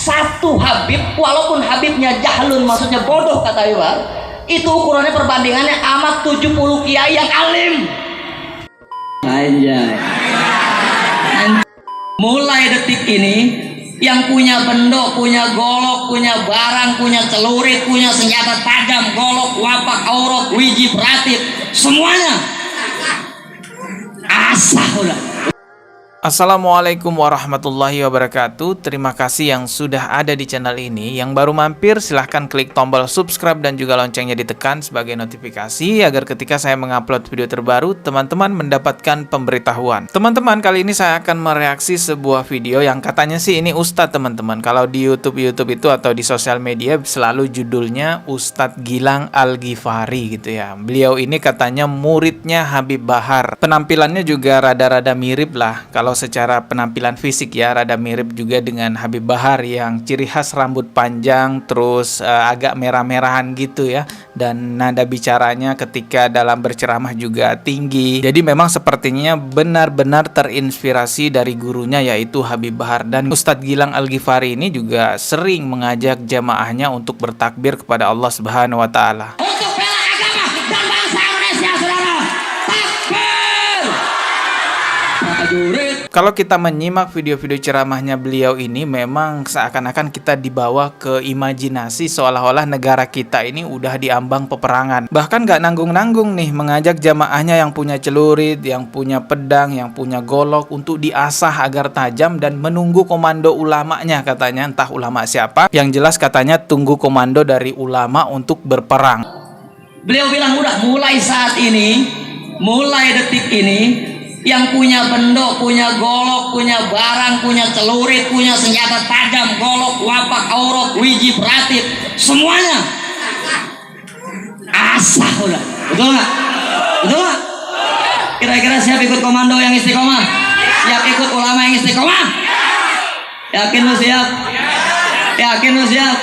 Satu Habib, walaupun Habibnya jahlun, maksudnya bodoh kata Iwar, itu ukurannya perbandingannya amat 70 kiai yang alim. Anjay. Mulai detik ini yang punya bendok, punya golok, punya barang, punya celurit, punya senjata tajam, golok, wapak, aurot, wiji, beratip, semuanya asah udah. Assalamualaikum warahmatullahi wabarakatuh. Terima kasih yang sudah ada di channel ini. Yang baru mampir silahkan klik tombol subscribe dan juga loncengnya ditekan sebagai notifikasi agar ketika saya mengupload video terbaru teman-teman mendapatkan pemberitahuan. Teman-teman, kali ini saya akan mereaksi sebuah video yang katanya sih ini Ustadz teman-teman. Kalau di YouTube itu atau di sosial media selalu judulnya Ustadz Gilang Al-Ghifari gitu ya. Beliau ini katanya muridnya Habib Bahar. Penampilannya juga rada-rada mirip lah. Kalau secara penampilan fisik ya rada mirip juga dengan Habib Bahar yang ciri khas rambut panjang terus agak merah-merahan gitu ya, dan nada bicaranya ketika dalam berceramah juga tinggi. Jadi memang sepertinya benar-benar terinspirasi dari gurunya yaitu Habib Bahar. Dan Ustadz Gilang Al-Ghifari ini juga sering mengajak jamaahnya untuk bertakbir kepada Allah Subhanahu wa taala. Untuk bela agama dan bangsa Indonesia, saudara. Takbir. Prajurit. Kalau kita menyimak video-video ceramahnya beliau ini memang seakan-akan kita dibawa ke imajinasi seolah-olah negara kita ini udah diambang peperangan. Bahkan gak nanggung-nanggung nih mengajak jamaahnya yang punya celurit, yang punya pedang, yang punya golok untuk diasah agar tajam dan menunggu komando ulamanya katanya, entah ulama siapa. Yang jelas katanya tunggu komando dari ulama untuk berperang. Beliau bilang udah mulai saat ini, mulai detik ini, yang punya bendok, punya golok, punya barang, punya celurit, punya senjata tajam, golok, wapak, aurot, wiji, beratip, semuanya asah udah. Betul nggak? Betul nggak? Kira-kira siap ikut komando yang istiqomah? Siap ikut ulama yang istiqomah? Yakin lu siap? Yakin lu siap?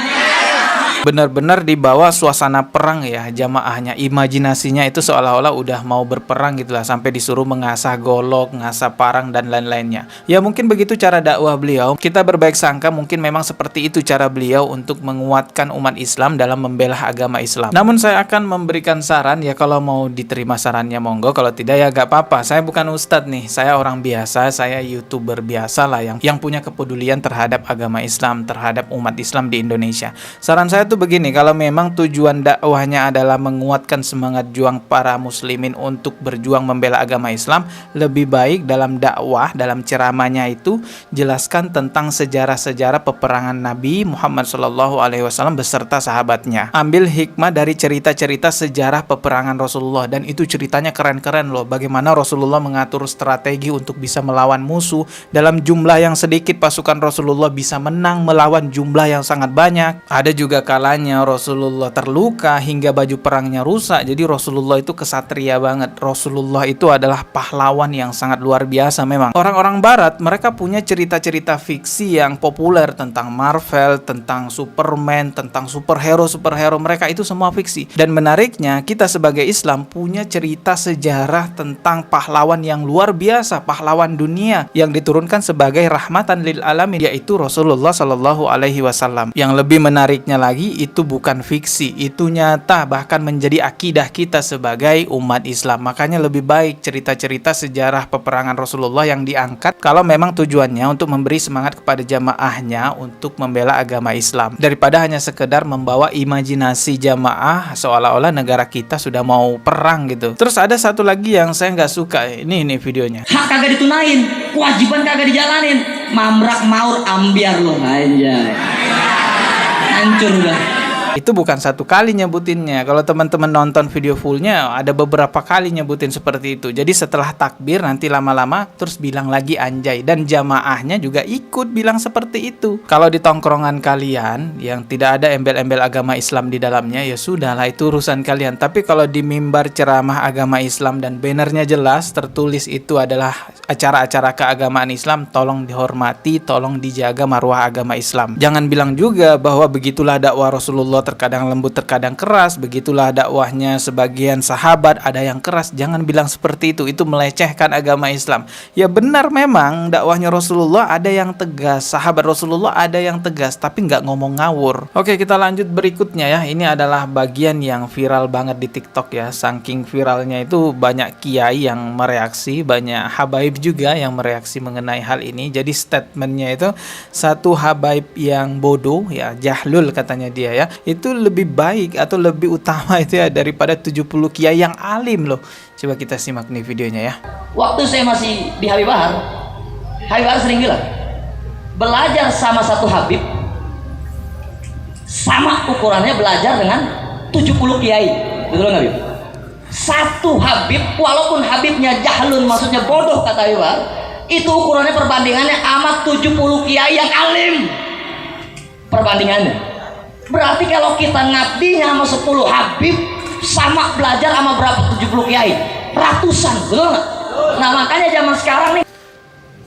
Benar-benar dibawa suasana perang ya jamaahnya. Imajinasinya itu seolah-olah udah mau berperang gitulah, sampai disuruh mengasah golok, mengasah parang dan lain-lainnya. Ya mungkin begitu cara dakwah beliau. Kita berbaik sangka mungkin memang seperti itu cara beliau untuk menguatkan umat Islam dalam membela agama Islam. Namun saya akan memberikan saran ya, kalau mau diterima sarannya monggo, kalau tidak ya gak apa-apa. Saya bukan ustadz nih, saya orang biasa, saya YouTuber biasa lah yang punya kepedulian terhadap agama Islam, terhadap umat Islam di Indonesia. Saran saya tuh begini, kalau memang tujuan dakwahnya adalah menguatkan semangat juang para muslimin untuk berjuang membela agama Islam, lebih baik dalam dakwah, dalam ceramahnya itu jelaskan tentang sejarah-sejarah peperangan Nabi Muhammad SAW beserta sahabatnya. Ambil hikmah dari cerita-cerita sejarah peperangan Rasulullah, dan itu ceritanya keren-keren loh. Bagaimana Rasulullah mengatur strategi untuk bisa melawan musuh dalam jumlah yang sedikit, pasukan Rasulullah bisa menang melawan jumlah yang sangat banyak. Ada juga kalanya Rasulullah terluka hingga baju perangnya rusak. Jadi Rasulullah itu kesatria banget. Rasulullah itu adalah pahlawan yang sangat luar biasa memang. Orang-orang barat mereka punya cerita-cerita fiksi yang populer tentang Marvel, tentang Superman, tentang superhero mereka itu semua fiksi. Dan menariknya kita sebagai Islam punya cerita sejarah tentang pahlawan yang luar biasa, pahlawan dunia yang diturunkan sebagai rahmatan lil alamin, yaitu Rasulullah SAW. Yang lebih menariknya lagi, itu bukan fiksi, itu nyata, bahkan menjadi akidah kita sebagai umat Islam. Makanya lebih baik cerita-cerita sejarah peperangan Rasulullah yang diangkat kalau memang tujuannya untuk memberi semangat kepada jamaahnya untuk membela agama Islam, daripada hanya sekedar membawa imajinasi jamaah seolah-olah negara kita sudah mau perang gitu. Terus ada satu lagi yang saya nggak suka, ini videonya. Hak kagak ditunain, kewajiban kagak dijalanin, mamrak maur ambiar lo. Anjay, hancur udah. Itu bukan satu kali nyebutinnya. Kalau teman-teman nonton video fullnya ada beberapa kali nyebutin seperti itu. Jadi setelah takbir nanti lama-lama terus bilang lagi anjay, dan jamaahnya juga ikut bilang seperti itu. Kalau di tongkrongan kalian yang tidak ada embel-embel agama Islam di dalamnya, ya sudahlah itu urusan kalian. Tapi kalau di mimbar ceramah agama Islam dan bannernya jelas tertulis itu adalah acara-acara keagamaan Islam, tolong dihormati, tolong dijaga marwah agama Islam. Jangan bilang juga bahwa begitulah dakwah Rasulullah terkadang lembut, terkadang keras. Begitulah dakwahnya sebagian sahabat, ada yang keras. Jangan bilang seperti itu melecehkan agama Islam. Ya benar, memang dakwahnya Rasulullah ada yang tegas, sahabat Rasulullah ada yang tegas, tapi nggak ngomong ngawur. Oke, kita lanjut berikutnya ya. Ini adalah bagian yang viral banget di TikTok ya. Saking viralnya itu banyak kiai yang mereaksi, banyak habaib juga yang mereaksi mengenai hal ini. Jadi statementnya itu, satu habaib yang bodoh ya, jahlul katanya dia ya, itu lebih baik atau lebih utama itu ya daripada 70 kiai yang alim loh. Coba kita simak nih videonya ya. Waktu saya masih di Habib Bahar sering bilang, belajar sama satu habib sama ukurannya belajar dengan 70 kiai. Betul nggak, Habib? Satu habib, walaupun habibnya jahlun, maksudnya bodoh kata Habib Bahar, itu ukurannya perbandingannya amat 70 kiai yang alim. Perbandingannya berarti kalau kita ngabdinya sama 10 habib sama belajar sama berapa 70 kiai, ratusan, betul nggak? Nah makanya zaman sekarang nih,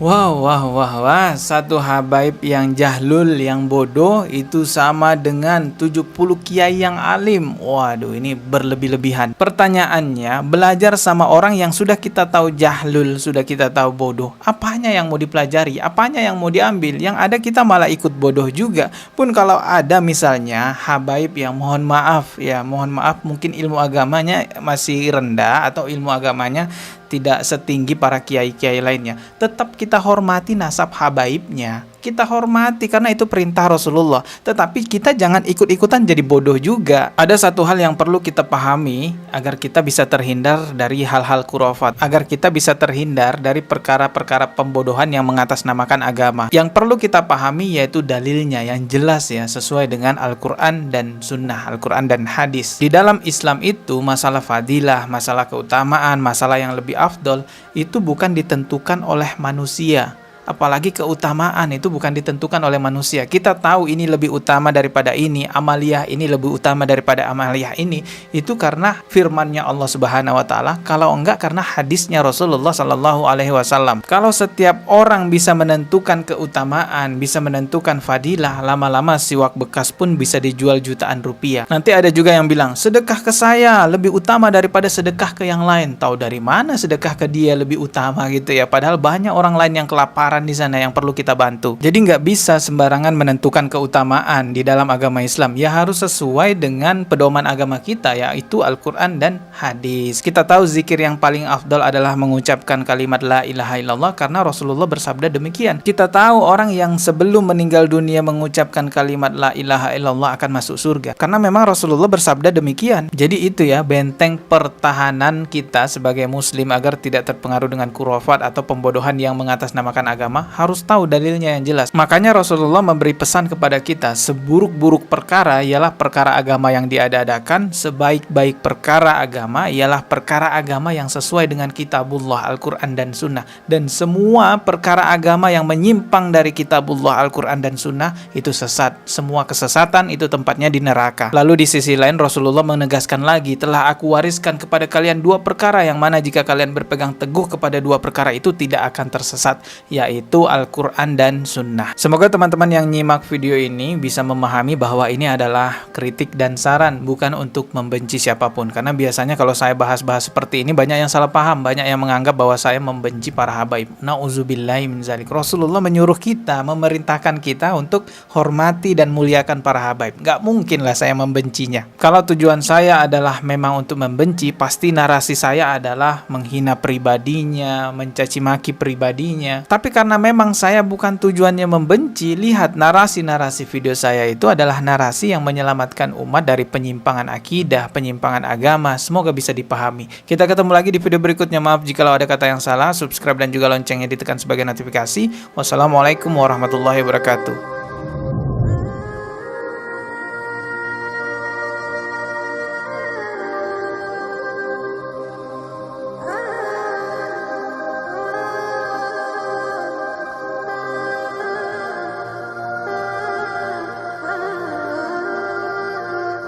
Wah, satu habaib yang jahlul, yang bodoh itu sama dengan 70 kiai yang alim. Waduh, ini berlebih-lebihan. Pertanyaannya, belajar sama orang yang sudah kita tahu jahlul, sudah kita tahu bodoh, apanya yang mau dipelajari, apanya yang mau diambil? Yang ada kita malah ikut bodoh juga. Pun kalau ada misalnya habaib yang mohon maaf mungkin ilmu agamanya masih rendah atau ilmu agamanya tidak setinggi para kiai-kiai lainnya, tetap kita hormati nasab habaibnya. Kita hormati karena itu perintah Rasulullah. Tetapi kita jangan ikut-ikutan jadi bodoh juga. Ada satu hal yang perlu kita pahami agar kita bisa terhindar dari hal-hal khurafat, agar kita bisa terhindar dari perkara-perkara pembodohan yang mengatasnamakan agama. Yang perlu kita pahami yaitu dalilnya yang jelas ya, sesuai dengan Al-Quran dan Sunnah, Al-Quran dan hadis. Di dalam Islam itu masalah fadilah, masalah keutamaan, masalah yang lebih afdol itu bukan ditentukan oleh manusia. Apalagi keutamaan itu bukan ditentukan oleh manusia. Kita tahu ini lebih utama daripada ini, amaliyah ini lebih utama daripada amaliyah ini. Itu karena firman-Nya Allah Subhanahu wa taala, kalau enggak karena hadisnya Rasulullah sallallahu alaihi wasallam. Kalau setiap orang bisa menentukan keutamaan, bisa menentukan fadilah, lama-lama siwak bekas pun bisa dijual jutaan rupiah. Nanti ada juga yang bilang, sedekah ke saya lebih utama daripada sedekah ke yang lain. Tahu dari mana sedekah ke dia lebih utama gitu ya? Padahal banyak orang lain yang kelaparan di sana yang perlu kita bantu. Jadi nggak bisa sembarangan menentukan keutamaan di dalam agama Islam. Ya harus sesuai dengan pedoman agama kita, yaitu Al-Quran dan hadis. Kita tahu zikir yang paling afdal adalah mengucapkan kalimat la ilaha illallah karena Rasulullah bersabda demikian. Kita tahu orang yang sebelum meninggal dunia mengucapkan kalimat la ilaha illallah akan masuk surga karena memang Rasulullah bersabda demikian. Jadi itu ya benteng pertahanan kita sebagai muslim agar tidak terpengaruh dengan khurafat atau pembodohan yang mengatasnamakan agama. Harus tahu dalilnya yang jelas. Makanya Rasulullah memberi pesan kepada kita, seburuk-buruk perkara ialah perkara agama yang diada-adakan, sebaik-baik perkara agama ialah perkara agama yang sesuai dengan kitabullah, Al-Quran dan Sunnah. Dan semua perkara agama yang menyimpang dari kitabullah, Al-Quran dan Sunnah itu sesat. Semua kesesatan itu tempatnya di neraka. Lalu di sisi lain Rasulullah menegaskan lagi, telah aku wariskan kepada kalian dua perkara yang mana jika kalian berpegang teguh kepada dua perkara itu tidak akan tersesat, yaitu Al-Quran dan Sunnah. Semoga teman-teman yang nyimak video ini bisa memahami bahwa ini adalah kritik dan saran, bukan untuk membenci siapapun. Karena biasanya kalau saya bahas-bahas seperti ini banyak yang salah paham, banyak yang menganggap bahwa saya membenci para habaib. Nauzubillahi min zalik. Rasulullah menyuruh kita, memerintahkan kita untuk hormati dan muliakan para habaib. Gak mungkin lah saya membencinya. Kalau tujuan saya adalah memang untuk membenci, pasti narasi saya adalah menghina pribadinya, mencaci maki pribadinya. Tapi karena memang saya bukan tujuannya membenci, lihat narasi-narasi video saya itu adalah narasi yang menyelamatkan umat dari penyimpangan akidah, penyimpangan agama. Semoga bisa dipahami. Kita ketemu lagi di video berikutnya. Maaf jikalau ada kata yang salah. Subscribe dan juga loncengnya ditekan sebagai notifikasi. Wassalamualaikum warahmatullahi wabarakatuh.